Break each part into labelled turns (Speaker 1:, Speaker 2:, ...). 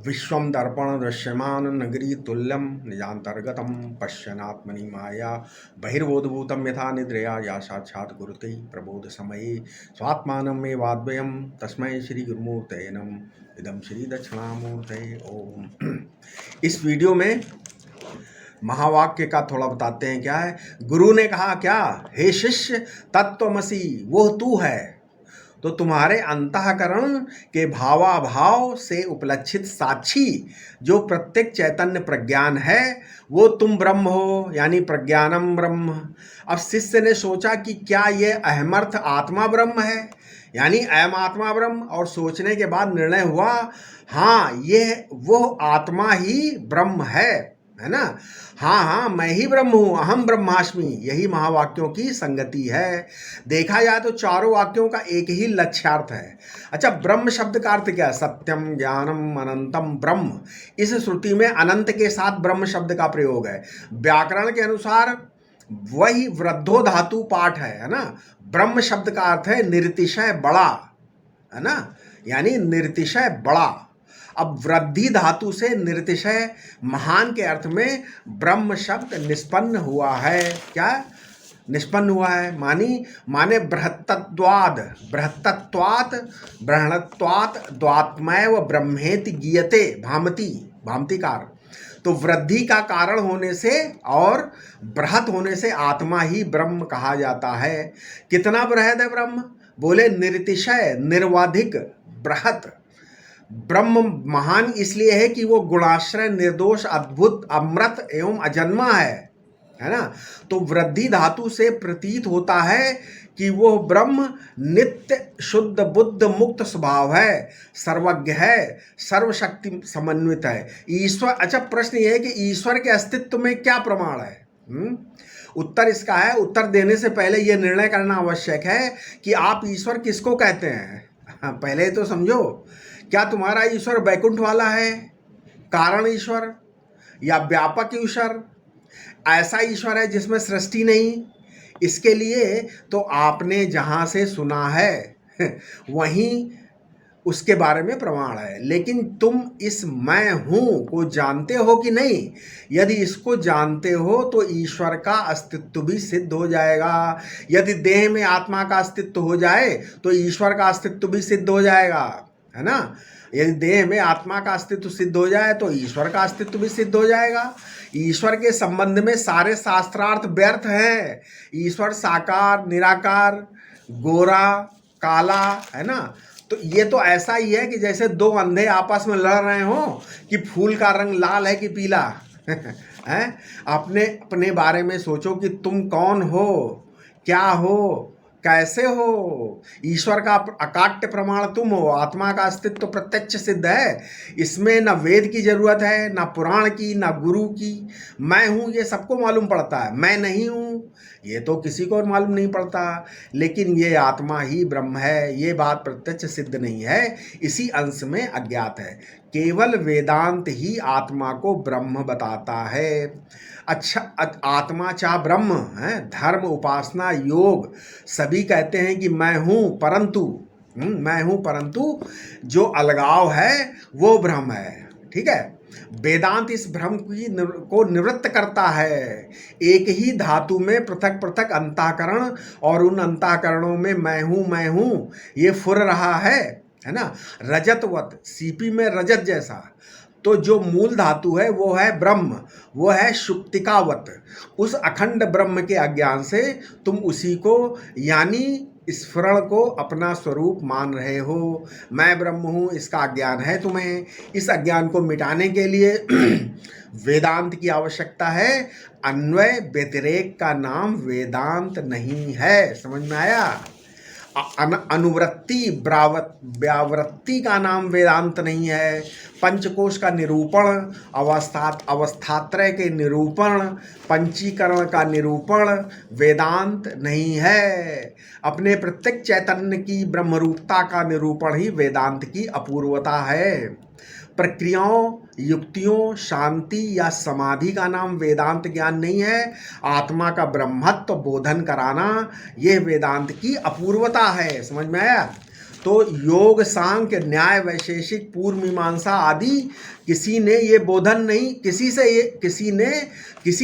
Speaker 1: विश्वं दर्पण दृश्यमान नगरी तुल्यं निजान्तर्गतं पश्यन्नात्मनि माया बहिर्बोधभूतं यथा निद्रया या साक्षात् गुरुते प्रबोध समये स्वात्मानमेवाद्वयं तस्मै श्री गुरुमूर्तये नमः। इदं श्री दक्षिणामूर्तये ओम। इस वीडियो में महावाक्य का थोड़ा बताते हैं। क्या है? गुरु ने कहा क्या? हे शिष्य, तत्त्वमसि वो तू है। तो तुम्हारे अंतःकरण के भावाभाव से उपलक्षित साक्षी जो प्रत्येक चैतन्य प्रज्ञान है वो तुम ब्रह्म हो, यानी प्रज्ञानम ब्रह्म। अब शिष्य ने सोचा कि क्या ये अहमर्थ आत्मा ब्रह्म है, यानी अयम आत्मा ब्रह्म, और सोचने के बाद निर्णय हुआ हाँ ये वो आत्मा ही ब्रह्म है ना। हाँ हाँ, मैं ही ब्रह्म हूँ, अहम ब्रह्मास्मि। यही महावाक्यों की संगति है। देखा जाए तो चारों वाक्यों का एक ही लक्ष्यार्थ है। अच्छा, ब्रह्म शब्द का अर्थ क्या है? सत्यम ज्ञानम अनंतम ब्रह्म। इस श्रुति में अनंत के साथ ब्रह्म शब्द का प्रयोग है। व्याकरण के अनुसार वही वृद्धो धातु पाठ है ना। ब्रह्म शब्द का अर्थ है निरतिशय बड़ा, है ना, यानी निरतिशय बड़ा। अब वृद्धि धातु से निरतिशय महान के अर्थ में ब्रह्म शब्द निष्पन्न हुआ है। क्या निष्पन्न हुआ है? माने बृहत्तत्वाद, बृहत्तत्वात् बृहणत्वात् द्वात्मैव ब्रह्मेति गीयते भामति, भामतिकार। तो वृद्धि का कारण होने से और बृहत होने से आत्मा ही ब्रह्म कहा जाता है। कितना बृहद है ब्रह्म? बोले निरतिशय, निर्वाधिक, बृहत। ब्रह्म महान इसलिए है कि वो गुणाश्रय, निर्दोष, अद्भुत, अमृत एवं अजन्मा है ना। तो वृद्धि धातु से प्रतीत होता है कि वो ब्रह्म नित्य शुद्ध बुद्ध मुक्त स्वभाव है, सर्वज्ञ है, सर्वशक्ति समन्वित है, ईश्वर। अच्छा, प्रश्न ये है कि ईश्वर के अस्तित्व में क्या प्रमाण है? उत्तर इसका है, उत्तर देने से पहले ये निर्णय करना आवश्यक है कि आप ईश्वर किसको कहते हैं। पहले तो समझो, क्या तुम्हारा ईश्वर वैकुंठ वाला है, कारण ईश्वर, या व्यापक ईश्वर? ऐसा ईश्वर है जिसमें सृष्टि नहीं? इसके लिए तो आपने जहाँ से सुना है वहीं उसके बारे में प्रमाण है। लेकिन तुम इस मैं हूँ को जानते हो कि नहीं? यदि इसको जानते हो तो ईश्वर का अस्तित्व भी सिद्ध हो जाएगा। यदि देह में आत्मा का अस्तित्व हो जाए तो ईश्वर का अस्तित्व भी सिद्ध हो जाएगा, है ना। यदि देह में आत्मा का अस्तित्व सिद्ध हो जाए तो ईश्वर का अस्तित्व भी सिद्ध हो जाएगा। ईश्वर के संबंध में सारे शास्त्रार्थ व्यर्थ हैं। ईश्वर साकार, निराकार, गोरा, काला, है ना। तो ये तो ऐसा ही है कि जैसे दो अंधे आपस में लड़ रहे हो कि फूल का रंग लाल है कि पीला है। अपने बारे में सोचो कि तुम कौन हो, क्या हो, कैसे हो। ईश्वर का अकाट्य प्रमाण तुम हो। आत्मा का अस्तित्व प्रत्यक्ष सिद्ध है। इसमें न वेद की जरूरत है, न पुराण की, न गुरु की। मैं हूँ ये सबको मालूम पड़ता है, मैं नहीं हूँ ये तो किसी को मालूम नहीं पड़ता। लेकिन ये आत्मा ही ब्रह्म है, ये बात प्रत्यक्ष सिद्ध नहीं है, इसी अंश में अज्ञात है। केवल वेदांत ही आत्मा को ब्रह्म बताता है। अच्छा, आत्मा चा ब्रह्म है। धर्म, उपासना, योग सभी कहते हैं कि मैं हूँ, परंतु जो अलगाव है वो ब्रह्म है। ठीक है। वेदांत इस भ्रम को निवृत्त करता है। एक ही धातु में पृथक पृथक अंतःकरण, और उन अंतःकरणों में मैं हूँ ये फुर रहा है ना। रजतवत, सीपी में रजत जैसा। तो जो मूल धातु है वो है ब्रह्म, वो है शुक्तिकावत। उस अखंड ब्रह्म के अज्ञान से तुम उसी को, यानी स्फुरण को अपना स्वरूप मान रहे हो। मैं ब्रह्म हूँ, इसका अज्ञान है तुम्हें। इस अज्ञान को मिटाने के लिए वेदांत की आवश्यकता है। अन्वय व्यतिरेक का नाम वेदांत नहीं है। समझ में आया? अनुवृत्ति, व्यावृत्ति का नाम वेदांत नहीं है। पंचकोश का निरूपण, अवस्थात्रय के निरूपण, पंचीकरण का निरूपण वेदांत नहीं है। अपने प्रत्येक चैतन्य की ब्रह्मरूपता का निरूपण ही वेदांत की अपूर्वता है। प्रक्रियाओं, युक्तियों, शांति या समाधि का नाम वेदांत ज्ञान नहीं है। आत्मा का ब्रह्मत्व बोधन कराना यह वेदांत की अपूर्वता है। समझ में आया? तो योग, सांख्य, न्याय, वैशेषिक, पूर्व मीमांसा आदि किसी ने ये बोधन नहीं, किसी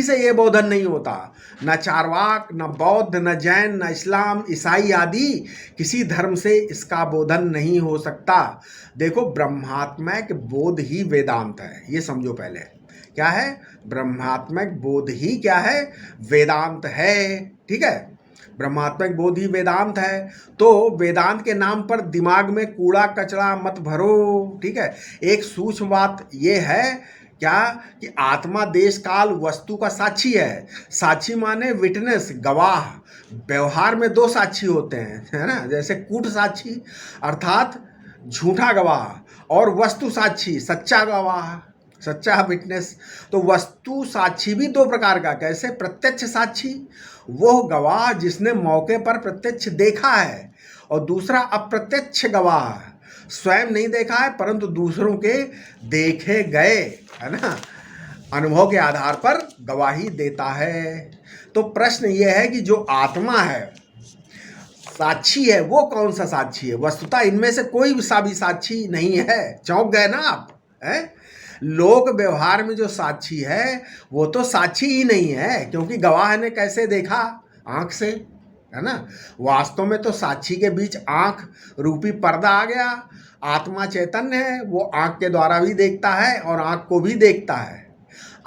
Speaker 1: से ये बोधन नहीं होता। न चारवाक, न बौद्ध, न जैन, न इस्लाम, ईसाई आदि किसी धर्म से इसका बोधन नहीं हो सकता। देखो, ब्रह्मात्मक बोध ही वेदांत है, ये समझो पहले। क्या है? ब्रह्मात्मक बोध ही क्या है? वेदांत है। ठीक है, ब्रह्मात्मक बोध ही वेदांत है। तो वेदांत के नाम पर दिमाग में कूड़ा कचरा मत भरो। ठीक है, एक सूक्ष्म बात ये है क्या कि आत्मा देश काल वस्तु का साक्षी है। साक्षी माने विटनेस, गवाह। व्यवहार में दो साक्षी होते हैं, है ना, जैसे कूट साक्षी अर्थात झूठा गवाह, और वस्तु साक्षी, सच्चा गवाह, सच्चा विटनेस। तो वस्तु साक्षी भी दो प्रकार का। कैसे? प्रत्यक्ष साक्षी, वो गवाह जिसने मौके पर प्रत्यक्ष देखा है, और दूसरा अप्रत्यक्ष गवाह, स्वयं नहीं देखा है परंतु दूसरों के देखे गए, है ना, अनुभव के आधार पर गवाही देता है। तो प्रश्न ये है कि जो आत्मा है, साक्षी है, वो कौन सा साक्षी है? वस्तुतः इनमें से कोई सा भी साक्षी नहीं है। चौंक गए ना आप? हैं? लोक व्यवहार में जो साक्षी है वो तो साक्षी ही नहीं है, क्योंकि गवाह ने कैसे देखा? आंख से, है ना। वास्तव में तो साक्षी के बीच आंख रूपी पर्दा आ गया। आत्मा चैतन्य है, वो आंख के द्वारा भी देखता है और आंख को भी देखता है,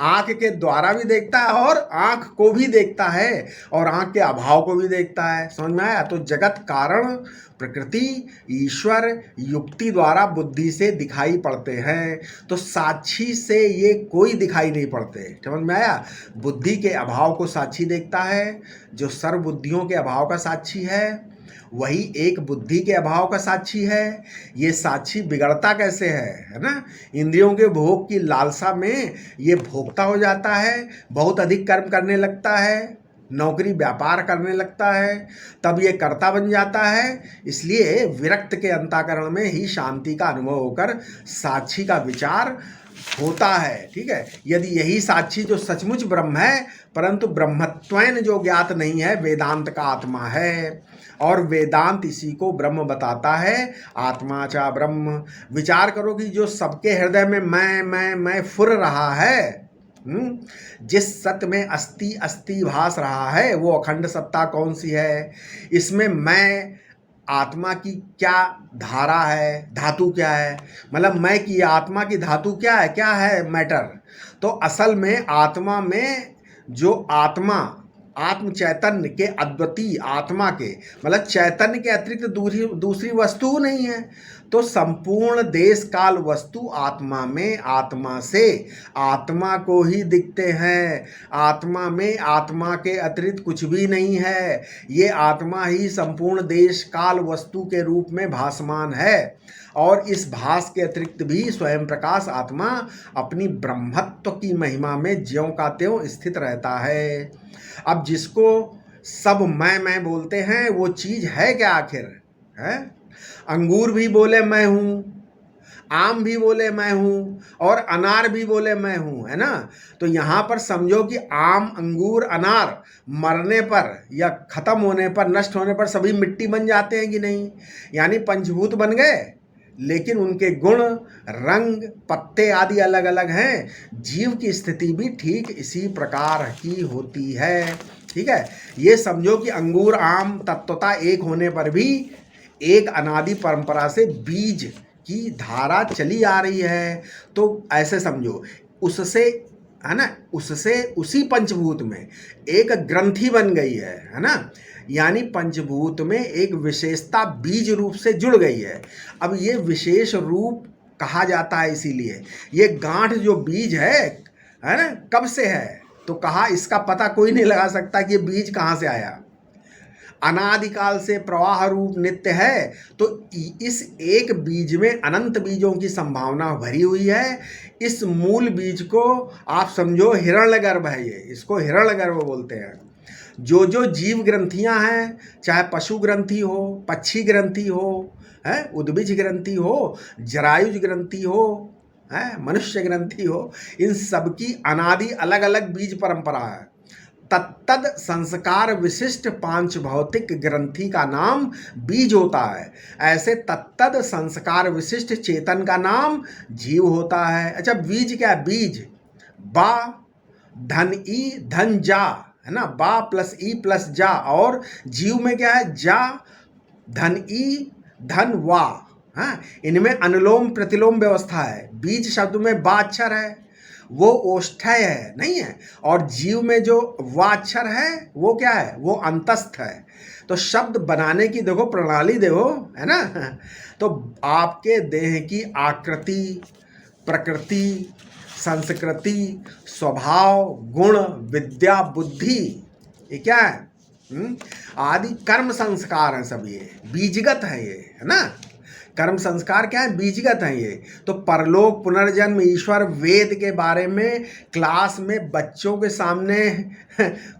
Speaker 1: आंख के द्वारा भी देखता है और आंख को भी देखता है, और आंख के अभाव को भी देखता है। समझ में आया? तो जगत कारण, प्रकृति, ईश्वर युक्ति द्वारा बुद्धि से दिखाई पड़ते हैं। तो साक्षी से ये कोई दिखाई नहीं पड़ते। समझ में आया? बुद्धि के अभाव को साक्षी देखता है। जो सर्व बुद्धियों के अभाव का साक्षी है वही एक बुद्धि के अभाव का साक्षी है। ये साक्षी बिगड़ता कैसे है ना? इंद्रियों के भोग की लालसा में ये भोक्ता हो जाता है, बहुत अधिक कर्म करने लगता है, नौकरी व्यापार करने लगता है, तब ये कर्ता बन जाता है। इसलिए विरक्त के अंतःकरण में ही शांति का अनुभव होकर साक्षी का विचार होता है। ठीक है, यदि यही साक्षी जो सचमुच ब्रह्म है परंतु ब्रह्मत्वेन जो ज्ञात नहीं है, वेदांत का आत्मा है, और वेदांत इसी को ब्रह्म बताता है। आत्मा चा ब्रह्म। विचार करो कि जो सबके हृदय में मैं फुर रहा है, जिस सत्य में अस्ति अस्ति भास रहा है, वो अखंड सत्ता कौन सी है? इसमें मैं आत्मा की क्या धारा है, धातु क्या है? मतलब मैं की आत्मा की धातु क्या है? क्या है मैटर? तो असल में आत्मा में जो आत्मा, आत्म चैतन्य के अद्वितीय आत्मा के, मतलब चैतन्य के अतिरिक्त दूसरी वस्तु नहीं है। तो संपूर्ण देश काल वस्तु आत्मा में, आत्मा से आत्मा को ही दिखते हैं। आत्मा में आत्मा के अतिरिक्त कुछ भी नहीं है। ये आत्मा ही संपूर्ण देश काल वस्तु के रूप में भासमान है, और इस भास के अतिरिक्त भी स्वयं प्रकाश आत्मा अपनी ब्रह्मत्व की महिमा में ज्यों का त्यों स्थित रहता है। अब जिसको सब मैं बोलते हैं, वो चीज़ है क्या आखिर? है? अंगूर भी बोले मैं हूँ, आम भी बोले मैं हूँ, और अनार भी बोले मैं हूँ, है ना। तो यहाँ पर समझो कि आम, अंगूर, अनार मरने पर या खत्म होने पर, नष्ट होने पर सभी मिट्टी बन जाते हैं कि नहीं? यानी पंचभूत बन गए, लेकिन उनके गुण, रंग, पत्ते आदि अलग अलग हैं। जीव की स्थिति भी ठीक इसी प्रकार की होती है। ठीक है, ये समझो कि अंगूर, आम तत्वता एक होने पर भी एक अनादि परंपरा से बीज की धारा चली आ रही है। तो ऐसे समझो, उससे, है ना, उससे उसी पंचभूत में एक ग्रंथि बन गई है ना। यानी पंचभूत में एक विशेषता बीज रूप से जुड़ गई है। अब ये विशेष रूप कहा जाता है इसीलिए। ये गांठ जो बीज है ना, कब से है? तो कहा इसका पता कोई नहीं लगा सकता कि ये बीज कहाँ से आया। अनादिकाल से प्रवाह रूप नित्य है। तो इस एक बीज में अनंत बीजों की संभावना भरी हुई है। इस मूल बीज को आप समझो हिरण्यगर्भ है ये, इसको हिरण्यगर्भ बोलते हैं। जो जो जीव ग्रंथियां हैं, चाहे पशु ग्रंथि हो, पक्षी ग्रंथि हो, है, उद्भिज ग्रंथि हो, जरायुज ग्रंथि हो, है, मनुष्य ग्रंथि हो, इन सब की अनादि अलग अलग बीज परंपरा है। तत्तद संस्कार विशिष्ट पांच भौतिक ग्रंथि का नाम बीज होता है। ऐसे तत्तद संस्कार विशिष्ट चेतन का नाम जीव होता है। अच्छा, बीज क्या है? बीज बा धन ई धन जा, है ना, बा प्लस ई प्लस जा। और जीव में क्या है? जा धन ई धन वा। हाँ, इनमें अनुलोम प्रतिलोम व्यवस्था है। बीज शब्द में बा अक्षर है, वो ओष्ठ्य है, नहीं है। और जीव में जो वा अक्षर है वो क्या है? वो अंतस्थ है। तो शब्द बनाने की देखो प्रणाली देखो, है ना। तो आपके देह की आकृति, प्रकृति, संस्कृति, स्वभाव, गुण, विद्या, बुद्धि, ये क्या है? आदि कर्म संस्कार हैं सब, ये बीजगत है, ये है ना। कर्म संस्कार क्या है? बीजगत है ये। तो परलोक, पुनर्जन्म, ईश्वर, वेद के बारे में क्लास में बच्चों के सामने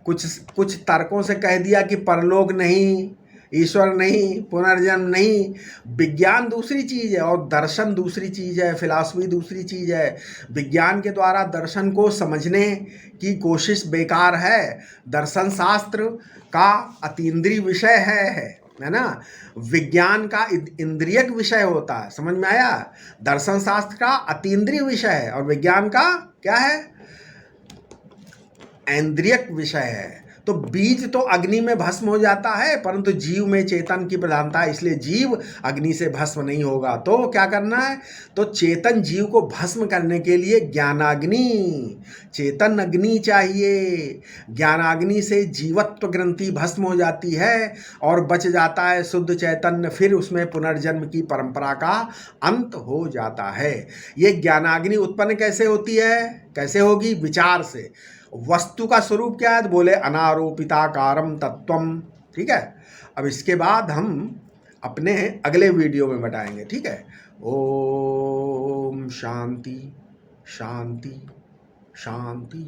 Speaker 1: कुछ तर्कों से कह दिया कि परलोक नहीं, ईश्वर नहीं, पुनर्जन्म नहीं। विज्ञान दूसरी चीज़ है और दर्शन दूसरी चीज़ है, फिलॉसफी दूसरी चीज़ है। विज्ञान के द्वारा दर्शन को समझने की कोशिश बेकार है। दर्शन शास्त्र का अतीन्द्रिय विषय है ना। विज्ञान का इंद्रियक विषय होता है, समझ में आया? दर्शन शास्त्र का अतीन्द्रिय विषय है और विज्ञान का क्या है? इंद्रियक विषय है। तो बीज तो अग्नि में भस्म हो जाता है, परंतु जीव में चेतन की प्रधानता है, इसलिए जीव अग्नि से भस्म नहीं होगा। तो क्या करना है? तो चेतन जीव को भस्म करने के लिए ज्ञानाग्नि, चेतन अग्नि चाहिए। ज्ञानाग्नि से जीवत्व ग्रंथि भस्म हो जाती है और बच जाता है शुद्ध चैतन्य। फिर उसमें पुनर्जन्म की परंपरा का अंत हो जाता है। ये ज्ञानाग्नि उत्पन्न कैसे होती है? कैसे होगी? विचार से। वस्तु का स्वरूप क्या है? बोले अनारोपिताकारम तत्वम। ठीक है, अब इसके बाद हम अपने अगले वीडियो में बताएंगे। ठीक है, ओम शांति शांति शांति।